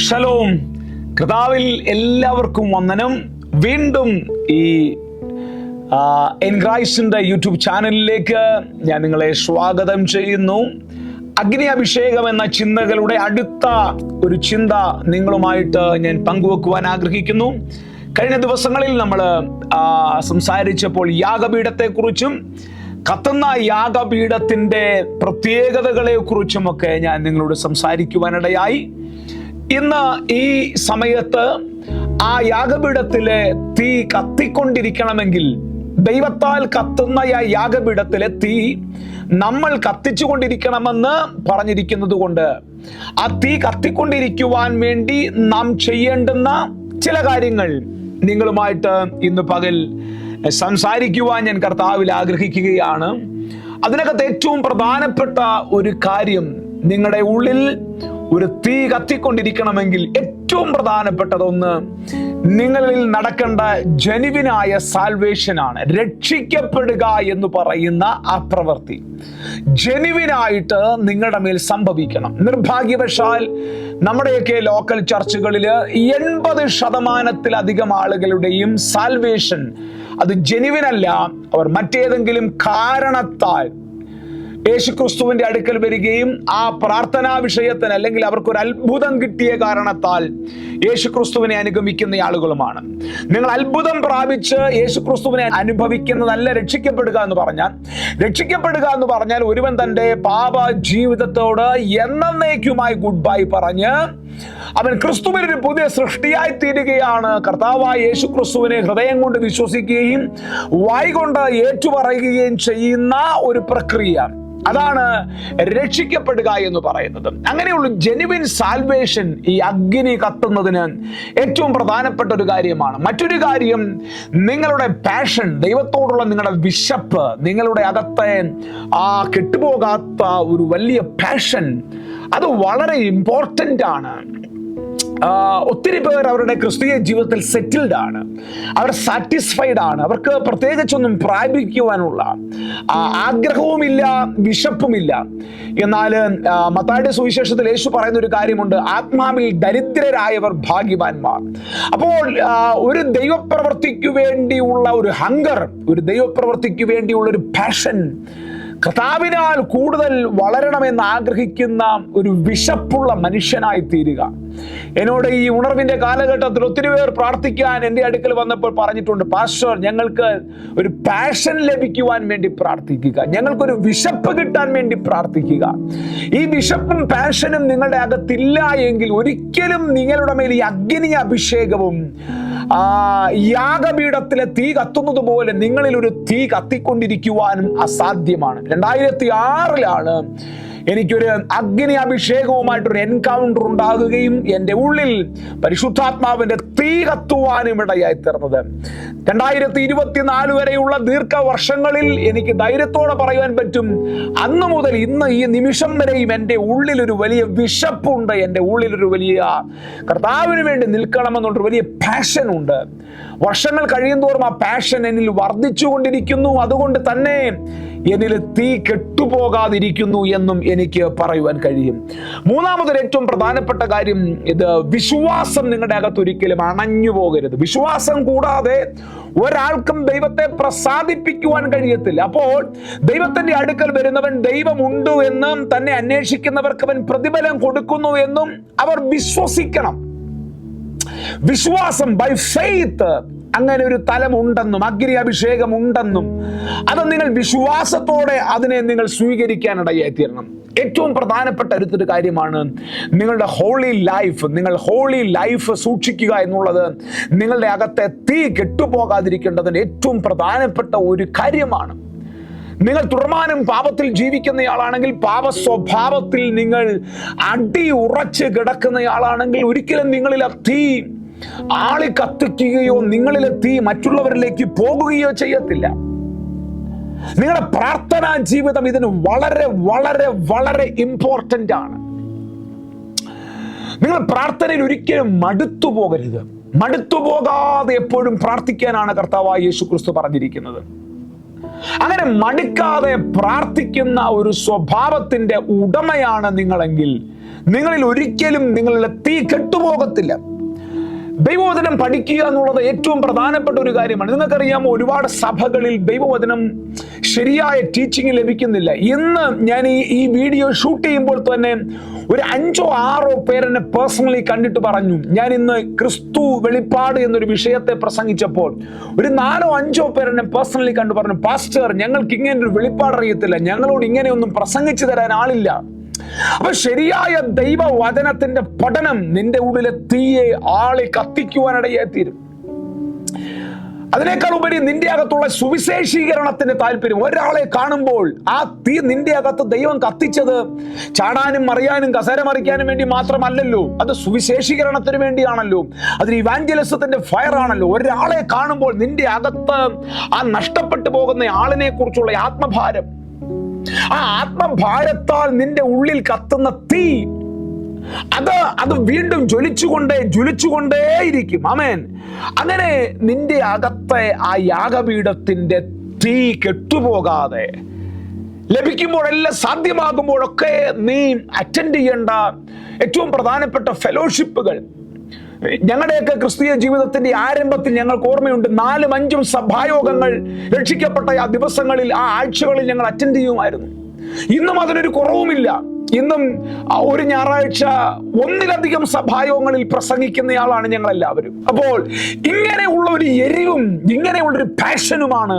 Shalom. കർത്താവിൽ എല്ലാവർക്കും വന്ദനം. വീണ്ടും ഈ എൻഗ്രൈസിന്റെ യൂട്യൂബ് ചാനലിലേക്ക് ഞാൻ നിങ്ങളെ സ്വാഗതം ചെയ്യുന്നു. അഗ്നി അഭിഷേകം എന്ന ചിന്തകളുടെ അടുത്ത ഒരു ചിന്ത നിങ്ങളുമായിട്ട് ഞാൻ പങ്കുവെക്കുവാൻ ആഗ്രഹിക്കുന്നു. കഴിഞ്ഞ ദിവസങ്ങളിൽ നമ്മൾ സംസാരിച്ചപ്പോൾ യാഗപീഠത്തെക്കുറിച്ചും കത്തുന്ന യാഗപീഠത്തിന്റെ പ്രത്യേകതകളെ കുറിച്ചുമൊക്കെ ഞാൻ നിങ്ങളോട് സംസാരിക്കുവാനിടയായി. ഇന്ന് ഈ സമയത്ത് ആ യാഗപീഠത്തിലെ തീ കത്തിക്കൊണ്ടിരിക്കണമെങ്കിൽ, ദൈവത്താൽ കത്തുന്ന ആ യാഗപീഠത്തിലെ തീ നമ്മൾ കത്തിച്ചുകൊണ്ടിരിക്കണമെന്ന് പറഞ്ഞിരിക്കുന്നത് കൊണ്ട് ആ തീ കത്തിക്കൊണ്ടിരിക്കുവാൻ വേണ്ടി നാം ചെയ്യേണ്ടുന്ന ചില കാര്യങ്ങൾ നിങ്ങളുമായിട്ട് ഇന്ന് പകൽ സംസാരിക്കുവാൻ ഞാൻ കർത്താവിൽ ആഗ്രഹിക്കുകയാണ്. അതിനകത്ത് ഏറ്റവും പ്രധാനപ്പെട്ട ഒരു കാര്യം, നിങ്ങളുടെ ഉള്ളിൽ ഒരു തീ കത്തിക്കൊണ്ടിരിക്കണമെങ്കിൽ ഏറ്റവും പ്രധാനപ്പെട്ടതൊന്ന്, നിങ്ങളിൽ നടക്കേണ്ട ജെനുവിനായ സാൽവേഷനാണ്. രക്ഷിക്കപ്പെടുക എന്ന് പറയുന്ന ആ പ്രവൃത്തി ജെനുവിനായിട്ട് നിങ്ങളുടെ മേൽ സംഭവിക്കണം. നിർഭാഗ്യവശാൽ നമ്മുടെയൊക്കെ ലോക്കൽ ചർച്ചുകളിൽ 80% ആളുകളുടെയും സാൽവേഷൻ അത് ജെനുവിനല്ല. അവർ മറ്റേതെങ്കിലും കാരണത്താൽ യേശുക്രിസ്തുവിന്റെ അടുക്കൽ വരികയും ആ പ്രാർത്ഥനാ വിഷയത്തിന് അല്ലെങ്കിൽ അവർക്കൊരു അത്ഭുതം കിട്ടിയ കാരണത്താൽ യേശുക്രിസ്തുവിനെ അനുഗമിക്കുന്ന ആളുകളുമാണ്. നിങ്ങൾ അത്ഭുതം പ്രാപിച്ച് യേശുക്രിസ്തുവിനെ അനുഭവിക്കുന്നതല്ല രക്ഷിക്കപ്പെടുക എന്ന് പറഞ്ഞാൽ. രക്ഷിക്കപ്പെടുക എന്ന് പറഞ്ഞാൽ ഒരുവൻ തന്റെ പാപ ജീവിതത്തോട് എന്നേക്കുമായി ഗുഡ് ബൈ പറഞ്ഞ് അവൻ ക്രിസ്തുവിൽ ഒരു പുതിയ സൃഷ്ടിയായി തീരുകയാണ്. കർത്താവായ യേശുക്രിസ്തുവിനെ ഹൃദയം കൊണ്ട് വിശ്വസിക്കുകയും വായ്കൊണ്ട് ഏറ്റുപറയുകയും ചെയ്യുന്ന ഒരു പ്രക്രിയ, അതാണ് രക്ഷിക്കപ്പെടുക എന്ന് പറയുന്നത്. അങ്ങനെയുള്ള ജെനുവിൻ സാൽവേഷൻ ഈ അഗ്നി കത്തുന്നതിന് ഏറ്റവും പ്രധാനപ്പെട്ട ഒരു കാര്യമാണ്. മറ്റൊരു കാര്യം, നിങ്ങളുടെ പാഷൻ, ദൈവത്തോടുള്ള നിങ്ങളുടെ വിശപ്പ്, നിങ്ങളുടെ അകത്തെ ആ കെട്ടുപോകാത്ത ഒരു വലിയ പാഷൻ, അത് വളരെ ഇമ്പോർട്ടൻ്റ് ആണ്. ഒത്തിരി പേർ അവരുടെ ക്രിസ്തീയ ജീവിതത്തിൽ സെറ്റിൽഡ് ആണ്, അവർ സാറ്റിസ്ഫൈഡ് ആണ്, അവർക്ക് പ്രത്യേകിച്ചൊന്നും പ്രാപിക്കുവാനുള്ള ആഗ്രഹവുമില്ല, വിശപ്പുമില്ല. എന്നാൽ മത്തായിയുടെ സുവിശേഷത്തിൽ യേശു പറയുന്ന ഒരു കാര്യമുണ്ട്, ആത്മാവിൽ ദരിദ്രരായവർ ഭാഗ്യവാന്മാർ. അപ്പോൾ ഒരു ദൈവപ്രവൃത്തിക്ക് വേണ്ടിയുള്ള ഒരു ഹങ്കർ, ഒരു ദൈവപ്രവൃത്തിക്ക് വേണ്ടിയുള്ള ഒരു പാഷൻ, കർത്താവിനാൽ കൂടുതൽ വളരണമെന്ന് ആഗ്രഹിക്കുന്ന ഒരു വിശപ്പുള്ള മനുഷ്യനായി തീരുക. എന്നോട് ഈ ഉണർവിന്റെ കാലഘട്ടത്തിൽ ഒത്തിരി പേർ പ്രാർത്ഥിക്കാൻ എൻ്റെ അടുക്കൽ വന്നപ്പോൾ പറഞ്ഞിട്ടുണ്ട്, പാസ്റ്റർ, ഞങ്ങൾക്ക് ഒരു പാഷൻ ലഭിക്കുവാൻ വേണ്ടി പ്രാർത്ഥിക്കുക, ഞങ്ങൾക്കൊരു വിശപ്പ് കിട്ടാൻ വേണ്ടി പ്രാർത്ഥിക്കുക. ഈ വിശപ്പും പാഷനും നിങ്ങളുടെ അകത്തില്ല എങ്കിൽ ഒരിക്കലും നിങ്ങളുടെ മേൽ ഈ അഗ്നി അഭിഷേകവും യാഗപീഠത്തിലെ തീ കത്തുന്നത് പോലെ നിങ്ങളിൽ ഒരു തീ കത്തിക്കൊണ്ടിരിക്കുവാനും അസാധ്യമാണ്. 2006 എനിക്കൊരു അഗ്നി അഭിഷേകവുമായിട്ടൊരു എൻകൗണ്ടർ ഉണ്ടാകുകയും എൻ്റെ ഉള്ളിൽ പരിശുദ്ധാത്മാവിന്റെ തീ കത്തുവാനും ഇടയായി തീർന്നത്. 2024 വരെയുള്ള ദീർഘവർഷങ്ങളിൽ എനിക്ക് ധൈര്യത്തോടെ പറയുവാൻ പറ്റും, അന്ന് മുതൽ ഇന്ന് ഈ നിമിഷം വരെയും എൻ്റെ ഉള്ളിലൊരു വലിയ വിശപ്പുണ്ട്, എൻ്റെ ഉള്ളിലൊരു വലിയ കർത്താവിന് വേണ്ടി നിൽക്കണമെന്നുള്ളൊരു വലിയ പാഷൻ ഉണ്ട്. വർഷങ്ങൾ കഴിയുന്തോറും ആ പാഷൻ എന്നിൽ വർദ്ധിച്ചുകൊണ്ടിരിക്കുന്നു. അതുകൊണ്ട് തന്നെ എന്നിൽ തീ കെട്ടുപോകാതിരിക്കുന്നു എന്നും എനിക്ക് പറയുവാൻ കഴിയും. മൂന്നാമതൊരു ഏറ്റവും പ്രധാനപ്പെട്ട കാര്യം, ഇത് വിശ്വാസം നിങ്ങളുടെ അകത്ത് ഒരിക്കലും അണഞ്ഞു പോകരുത്. വിശ്വാസം കൂടാതെ ഒരാൾക്കും ദൈവത്തെ പ്രസാദിപ്പിക്കുവാൻ കഴിയത്തില്ല. അപ്പോൾ ദൈവത്തിന്റെ അടുക്കൽ വരുന്നവൻ ദൈവമുണ്ട് എന്നും തന്നെ അന്വേഷിക്കുന്നവർക്ക് അവൻ പ്രതിഫലം കൊടുക്കുന്നു എന്നും അവർ വിശ്വസിക്കണം. വിശ്വാസം, ബൈ ഫെയ്ത്ത്, അങ്ങനെ ഒരു തലം ഉണ്ടെന്നും അഗ്നി അഭിഷേകം ഉണ്ടെന്നും അത് നിങ്ങൾ വിശ്വാസത്തോടെ അതിനെ നിങ്ങൾ സ്വീകരിക്കാനിടയായി തീരണം. ഏറ്റവും പ്രധാനപ്പെട്ട ഒരു കാര്യമാണ് നിങ്ങളുടെ ഹോളി ലൈഫ്. നിങ്ങൾ ഹോളി ലൈഫ് സൂക്ഷിക്കുക എന്നുള്ളത് നിങ്ങളുടെ അകത്തെ തീ കെട്ടുപോകാതിരിക്കേണ്ടതിന് ഏറ്റവും പ്രധാനപ്പെട്ട ഒരു കാര്യമാണ്. നിങ്ങൾ തുടർമാനം പാപത്തിൽ ജീവിക്കുന്നയാളാണെങ്കിൽ, പാപ സ്വഭാവത്തിൽ നിങ്ങൾ അടി ഉറച്ച് കിടക്കുന്നയാളാണെങ്കിൽ ഒരിക്കലും നിങ്ങളിൽ ആ തീ ആളി കത്തിക്കുകയോ നിങ്ങളിലെ തീ മറ്റുള്ളവരിലേക്ക് പോകുകയോ ചെയ്യത്തില്ല. നിങ്ങളുടെ പ്രാർത്ഥനാ ജീവിതം ഇതിന് വളരെ വളരെ വളരെ ഇമ്പോർട്ടൻ്റ് ആണ്. നിങ്ങൾ പ്രാർത്ഥനയിൽ ഒരിക്കലും മടുത്തു പോകരുത്. മടുത്തു പോകാതെ എപ്പോഴും പ്രാർത്ഥിക്കാനാണ് കർത്താവായ യേശുക്രിസ്തു പറഞ്ഞിരിക്കുന്നത്. അങ്ങനെ മടുക്കാതെ പ്രാർത്ഥിക്കുന്ന ഒരു സ്വഭാവത്തിന്റെ ഉടമയാണ് നിങ്ങളെങ്കിൽ നിങ്ങളിൽ ഒരിക്കലും നിങ്ങളുടെ തീ കെട്ടുപോകത്തില്ല. ദൈവവചനം പഠിക്കുക എന്നുള്ളത് ഏറ്റവും പ്രധാനപ്പെട്ട ഒരു കാര്യമാണ്. നിങ്ങൾക്കറിയാമോ, ഒരുപാട് സഭകളിൽ ദൈവവചനം ശരിയായ ടീച്ചിങ് ലഭിക്കുന്നില്ല. ഇന്ന് ഞാൻ ഈ വീഡിയോ ഷൂട്ട് ചെയ്യുമ്പോൾ തന്നെ ഒരു 5-6 പേരെന്നെ പേഴ്സണലി കണ്ടിട്ട് പറഞ്ഞു, ഞാൻ ഇന്ന് ക്രിസ്തു വെളിപ്പാട് എന്നൊരു വിഷയത്തെ പ്രസംഗിച്ചപ്പോൾ ഒരു 4-5 പേരെന്നെ പേഴ്സണലി കണ്ടു പറഞ്ഞു, പാസ്റ്റർ, ഞങ്ങൾക്ക് ഇങ്ങനെ ഒരു വെളിപ്പാട് അറിയത്തില്ല, ഞങ്ങളോട് ഇങ്ങനെയൊന്നും പ്രസംഗിച്ചു തരാൻ ആളില്ല. അപ്പൊ ശരിയായ ദൈവവചനത്തിന്റെ പഠനം നിന്റെ ഉള്ളിലെ തീയെ ആളെ കത്തിക്കുവാനിടയായി തീരും. അതിനേക്കാൾ ഉപരി നിന്റെ അകത്തുള്ള സുവിശേഷീകരണത്തിന്റെ താല്പര്യം. ഒരാളെ കാണുമ്പോൾ ആ തീ നിന്റെ അകത്ത് ദൈവം കത്തിച്ചത് ചാടാനും മറിയാനും കസേര മറിക്കാനും വേണ്ടി മാത്രമല്ലല്ലോ, അത് സുവിശേഷീകരണത്തിന് വേണ്ടിയാണല്ലോ, അതിന് ഇവാഞ്ചലിസത്തിന്റെ ഫയർ ആണല്ലോ. ഒരാളെ കാണുമ്പോൾ നിന്റെ അകത്ത് ആ നഷ്ടപ്പെട്ടു പോകുന്ന ആളിനെ കുറിച്ചുള്ള ആത്മഭാരം, ആ ആത്മഭാരത്താൽ നിന്റെ ഉള്ളിൽ കത്തുന്ന തീ, അത് വീണ്ടും ജ്വലിച്ചുകൊണ്ടേയിരിക്കും. ആമേൻ. അങ്ങനെ നിന്റെ അകത്തെ ആ യാഗപീഠത്തിന്റെ തീ കെട്ടുപോകാതെ ലഭിക്കുമ്പോഴെല്ലാം, സാധ്യമാകുമ്പോഴൊക്കെ നീ അറ്റൻഡ് ചെയ്യേണ്ട ഏറ്റവും പ്രധാനപ്പെട്ട ഫെലോഷിപ്പുകൾ. ഞങ്ങളുടെയൊക്കെ ക്രിസ്തീയ ജീവിതത്തിന്റെ ആരംഭത്തിൽ ഞങ്ങൾക്ക് ഓർമ്മയുണ്ട്, 4-5 സഭായോഗങ്ങൾ രക്ഷിക്കപ്പെട്ട ആ ദിവസങ്ങളിൽ, ആ ആഴ്ചകളിൽ ഞങ്ങൾ അറ്റൻഡ് ചെയ്യുമായിരുന്നു. ഇന്നും അതിനൊരു കുറവുമില്ല. ഇന്നും ഒരു ഞായറാഴ്ച 1-ലധികം സഭായോഗങ്ങളിൽ പ്രസംഗിക്കുന്നയാളാണ് ഞങ്ങൾ എല്ലാവരും. അപ്പോൾ ഇങ്ങനെയുള്ള ഒരു എരിവും ഇങ്ങനെയുള്ളൊരു പാഷനുമാണ്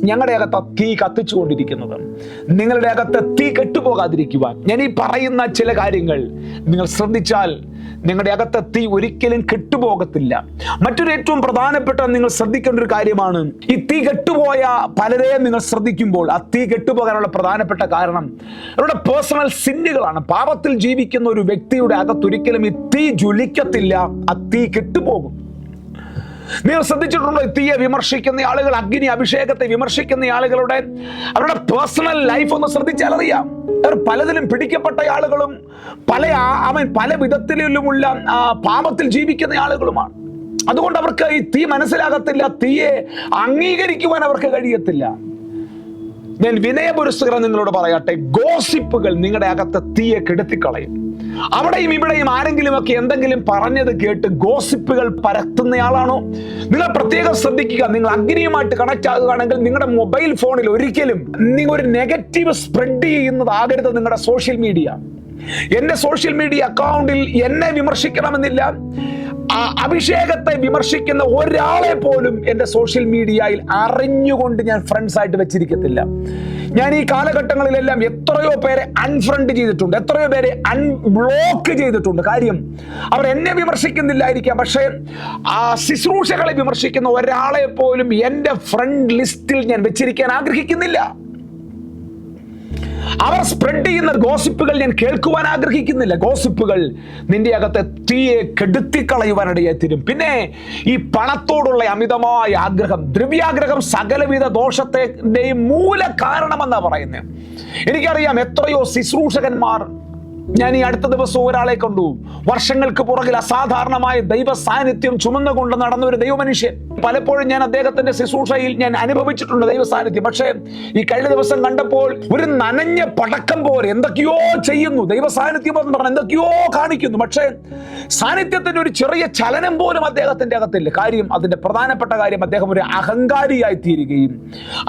ഞങ്ങളുടെ അകത്ത് തീ കത്തിച്ചുകൊണ്ടിരിക്കുന്നത്. നിങ്ങളുടെ അകത്ത് തീ കെട്ടുപോകാതിരിക്കുവാൻ ഞാൻ ഈ പറയുന്ന ചില കാര്യങ്ങൾ നിങ്ങൾ ശ്രദ്ധിച്ചാൽ നിങ്ങളുടെ അകത്തെ തീ ഒരിക്കലും കെട്ടുപോകത്തില്ല. മറ്റൊരു ഏറ്റവും പ്രധാനപ്പെട്ട നിങ്ങൾ ശ്രദ്ധിക്കേണ്ട ഒരു കാര്യമാണ്, ഈ തീ കെട്ടുപോയ പലരെയും നിങ്ങൾ ശ്രദ്ധിക്കുമ്പോൾ ആ തീ കെട്ടുപോകാനുള്ള പ്രധാനപ്പെട്ട കാരണം അവരുടെ പേഴ്സണൽ സിന്നുകളാണ്. പാപത്തിൽ ജീവിക്കുന്ന ഒരു വ്യക്തിയുടെ അകത്തൊരിക്കലും ഈ തീ ജ്വലിക്കത്തില്ല, ആ തീ കെട്ടുപോകും. നിങ്ങൾ ശ്രദ്ധിച്ചിട്ടുണ്ടോ, തീയെ വിമർശിക്കുന്ന ആളുകൾ, അഗ്നി അഭിഷേകത്തെ വിമർശിക്കുന്ന ആളുകളുടെ അവരുടെ പേഴ്സണൽ ലൈഫ് ഒന്ന് ശ്രദ്ധിച്ചാൽ അറിയാം. അവർ പലതിലും പിടിക്കപ്പെട്ട ആളുകളും പല വിധത്തിലുമുള്ള പാപത്തിൽ ജീവിക്കുന്ന ആളുകളുമാണ്. അതുകൊണ്ട് അവർക്ക് ഈ തീ മനസ്സിലാകത്തില്ല, തീയെ അംഗീകരിക്കുവാൻ അവർക്ക് കഴിയത്തില്ല. ഞാൻ വിനയപുരസ്സരം നിങ്ങളോട് പറയട്ടെ, ഗോസിപ്പുകൾ നിങ്ങളുടെ അകത്ത് തീയെ കെടുത്തിക്കളയും. അവിടെയും ഇവിടെയും ആരെങ്കിലുമൊക്കെ എന്തെങ്കിലും പറഞ്ഞത് കേട്ട് ഗോസിപ്പുകൾ പരത്തുന്നയാളാണോ? നിങ്ങൾ പ്രത്യേകം ശ്രദ്ധിക്കുക. നിങ്ങൾ അഗ്നിയുമായിട്ട് കണക്ട് ആകുകയാണെങ്കിൽ നിങ്ങളുടെ മൊബൈൽ ഫോണിൽ ഒരിക്കലും നിങ്ങൾ ഒരു നെഗറ്റീവ് സ്പ്രെഡ് ചെയ്യുന്നതാകരുത്. നിങ്ങളുടെ സോഷ്യൽ മീഡിയ, എന്റെ സോഷ്യൽ മീഡിയ അക്കൗണ്ടിൽ എന്നെ വിമർശിക്കണമെന്നില്ല, അഭിഷേകത്തെ വിമർശിക്കുന്ന ഒരാളെ പോലും എന്റെ സോഷ്യൽ മീഡിയയിൽ അറിഞ്ഞുകൊണ്ട് ഞാൻ ഫ്രണ്ട്സ് ആയിട്ട് വെച്ചിരിക്കത്തില്ല. ഞാൻ ഈ കാലഘട്ടങ്ങളിലെല്ലാം എത്രയോ പേരെ അൺഫ്രണ്ട് ചെയ്തിട്ടുണ്ട്, എത്രയോ പേരെ അൺബ്ലോക്ക് ചെയ്തിട്ടുണ്ട്. കാര്യം അവർ എന്നെ വിമർശിക്കുന്നില്ലായിരിക്കാം, പക്ഷേ ആ ശുശ്രൂഷകളെ വിമർശിക്കുന്ന ഒരാളെ പോലും എന്റെ ഫ്രണ്ട് ലിസ്റ്റിൽ ഞാൻ വെച്ചിരിക്കാൻ ആഗ്രഹിക്കുന്നില്ല. അവർ സ്പ്രെഡ് ചെയ്യുന്ന ഗോസിപ്പുകൾ ഞാൻ കേൾക്കുവാൻ ആഗ്രഹിക്കുന്നില്ല. ഗോസിപ്പുകൾ നിന്റെ അകത്തെ തീയെ കെടുത്തിക്കളയുവാനിടയായി തീരും. പിന്നെ ഈ പണത്തോടുള്ള അമിതമായ ആഗ്രഹം, ദ്രവ്യാഗ്രഹം സകലവിധ ദോഷത്തിന്റെയും മൂല കാരണമെന്നാ പറയുന്നത്. എനിക്കറിയാം എത്രയോ ശുശ്രൂഷകന്മാർ, ഞാൻ ഈ അടുത്ത ദിവസം ഒരാളെ കണ്ടു, വർഷങ്ങൾക്ക് പുറകിൽ അസാധാരണമായ ദൈവ സാന്നിധ്യം ചുമന്നുകൊണ്ട് നടന്ന ഒരു ദൈവമനുഷ്യൻ. പലപ്പോഴും ഞാൻ അദ്ദേഹത്തിന്റെ ശുശ്രൂഷയിൽ ഞാൻ അനുഭവിച്ചിട്ടുണ്ട് ദൈവ സാന്നിധ്യം. പക്ഷേ ഈ കഴിഞ്ഞ ദിവസം കണ്ടപ്പോൾ ഒരു നനഞ്ഞ പടക്കം പോലെ എന്തൊക്കെയോ ചെയ്യുന്നു, ദൈവ സാന്നിധ്യം എന്ന് പറഞ്ഞാൽ എന്തൊക്കെയോ കാണിക്കുന്നു, പക്ഷേ സാന്നിധ്യത്തിന്റെ ഒരു ചെറിയ ചലനം പോലും അദ്ദേഹത്തിന്റെ അകത്തില്ല. കാര്യം, അതിന്റെ പ്രധാനപ്പെട്ട കാര്യം, അദ്ദേഹം ഒരു അഹങ്കാരിയായി തീരുകയും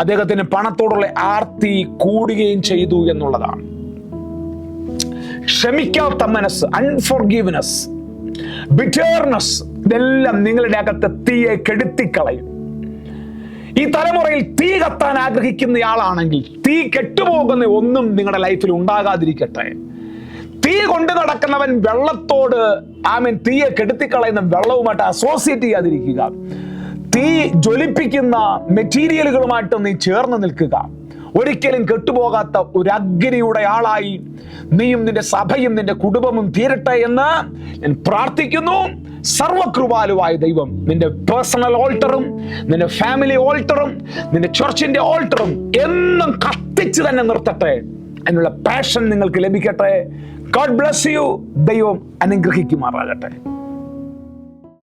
അദ്ദേഹത്തിന് പണത്തോടുള്ള ആർത്തി കൂടുകയും ചെയ്തു എന്നുള്ളതാണ്. ക്ഷമിക്കാത്ത മനസ്സ്, അൺഫോർഗീവ്നെസ്, ബിറ്റർനെസ്, ഇതെല്ലാം നിങ്ങളുടെ അകത്ത് തീയെ കെടുത്തിക്കളയും. ഈ തലമുറയിൽ തീ കത്താൻ ആഗ്രഹിക്കുന്നയാളാണെങ്കിൽ തീ കെട്ടുപോകുന്ന ഒന്നും നിങ്ങളുടെ ലൈഫിൽ ഉണ്ടാകാതിരിക്കട്ടെ. തീ കൊണ്ട് നടക്കുന്നവൻ വെള്ളത്തോട് തീയെ കെടുത്തിക്കളയുന്ന വെള്ളവുമായിട്ട് അസോസിയേറ്റ് ചെയ്യാതിരിക്കുക. തീ ജ്വലിപ്പിക്കുന്ന മെറ്റീരിയലുകളുമായിട്ട് നീ ചേർന്ന് നിൽക്കുക. ഒരിക്കലും കെട്ടുപോകാത്ത ഒരു അഗ്നിയുടെ ആളായി നീയും നിന്റെ സഭയും നിന്റെ കുടുംബവും തീരട്ടെ എന്ന് ഞാൻ പ്രാർത്ഥിക്കുന്നു. സർവകൃപാലുവായ ദൈവം നിന്റെ പേഴ്സണൽ ഓൾട്ടറും നിന്റെ ഫാമിലി ഓൾട്ടറും നിന്റെ ചർച്ചിന്റെ ഓൾട്ടറും എന്നും കത്തിച്ച് തന്നെ നിർത്തട്ടെ. അതിനുള്ള പാഷൻ നിങ്ങൾക്ക് ലഭിക്കട്ടെ. God bless you. ദൈവം അനുഗ്രഹിക്കുമാറാകട്ടെ.